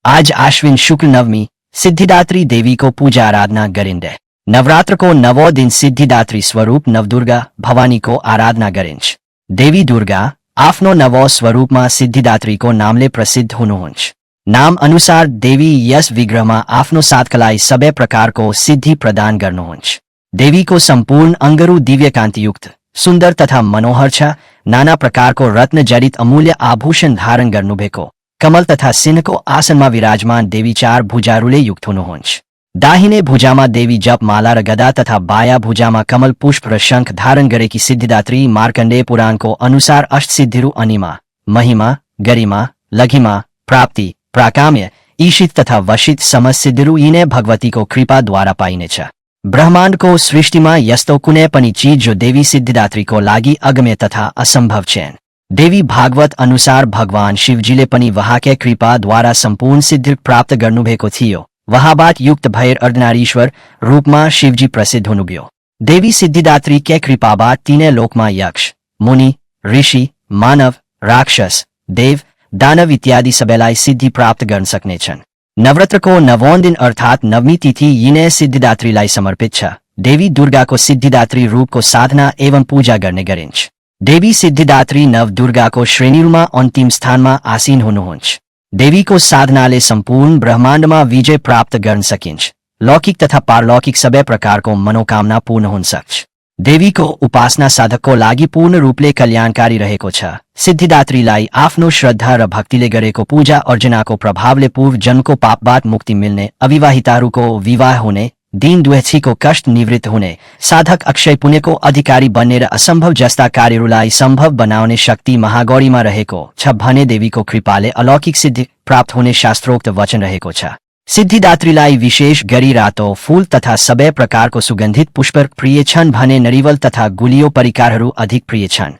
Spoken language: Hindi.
आज आश्विन शुक्ल नवमी सिद्धिदात्री देवी को पूजा आराधना करेंगे। नवरात्र को नवो दिन सिद्धिदात्री स्वरूप नवदुर्गा भवानी को आराधना करेंगे। देवी दुर्गा आपनो नवो स्वरूप में सिद्धिदात्री को नामले प्रसिद्ध होनुंच। नाम अनुसार देवी यस विग्रह में आपनो सातकलाई सबे प्रकार को सिद्धि प्रदान करनुंच। देवी को संपूर्ण अंगरु दिव्य कांतियुक्त सुंदर तथा मनोहर छ। नाना प्रकार को रत्न जड़ित अमूल्य आभूषण धारण करनु भेको। कमल तथा सिंह को आसन में विराजमान देवी चार भुजारूले युक्त होनुंच। दाहिने भुजा में देवी जप माला र गदा तथा बाया भुजा में कमल पुष्प र शंख धारण करे की सिद्धिदात्री मार्कंडेय पुराण को अनुसार अष्ट सिद्धिरु अनिमा महिमा गरिमा लघिमा प्राप्ति प्राकाम्य ईशित तथा वशित समस्त सिद्धिरु इने भगवती को कृपा द्वारा पाइने छ। ब्रह्मांड को सृष्टि में यस्तो कुनै पनि चीज जो देवी सिद्धिदात्री को लागी अगम्य तथा असंभव छेन। देवी भागवत अनुसार भगवान शिवजीले पनि वहाँकै कृपा द्वारा संपूर्ण सिद्धि प्राप्त गर्नुभएको थियो। वहाँबाट युक्त भएर अर्धनारीश्वर रूपमा शिवजी प्रसिद्ध हुनुभयो। देवी सिद्धिदात्री के कृपाबाट तीनै लोकमा यक्ष मुनि ऋषि मानव राक्षस देव दानव इत्यादि सबैलाई सिद्धि प्राप्त गर्न सक्नेछन्। नवरात्र को नवौं दिन अर्थात नवमी तिथि यिनै सिद्धिदात्रीलाई समर्पित छ। देवी दुर्गा को सिद्धिदात्री रूप को साधना एवं पूजा गर्ने गरिन्छ। देवी सिद्धिदात्री नव दुर्गा को श्रेणीमा अंतिम स्थान में आसीन हुनुहुन्छ। देवी को साधनाले संपूर्ण ब्रह्मांड में विजय प्राप्त गर्न सकिन्छ। लौकिक तथा पारलौकिक सबै प्रकार को मनोकामना पूर्ण हुन सक्छ। देवी को उपासना साधक को लागि पूर्ण रूपले कल्याणकारी रहेको छ। सिद्धिदात्रीलाई आफ्नो श्रद्धा र भक्तिले गरेको पूजा अर्चना को प्रभावले पूर्व जन्म को पापबाट मुक्ति मिल्ने, अविवाहिताहरू को विवाह हुने, दीन दुःखी को कष्ट निवृत्त हुने, साधक अक्षय पुण्य को अधिकारी बन्ने र असंभव जस्ता कार्यहरूलाई संभव बनाउने शक्ति महागौरीमा रहेको छ भने देवी को कृपाले अलौकिक सिद्धि प्राप्त हुने शास्त्रोक्त वचन रहेको छ। सिद्धिदात्रीलाई विशेष गरी रातो फूल तथा सबै प्रकारको सुगन्धित पुष्प प्रिय छन् भने नरिवल तथा गुलियो परिकारहरू अधिक प्रिय छन्।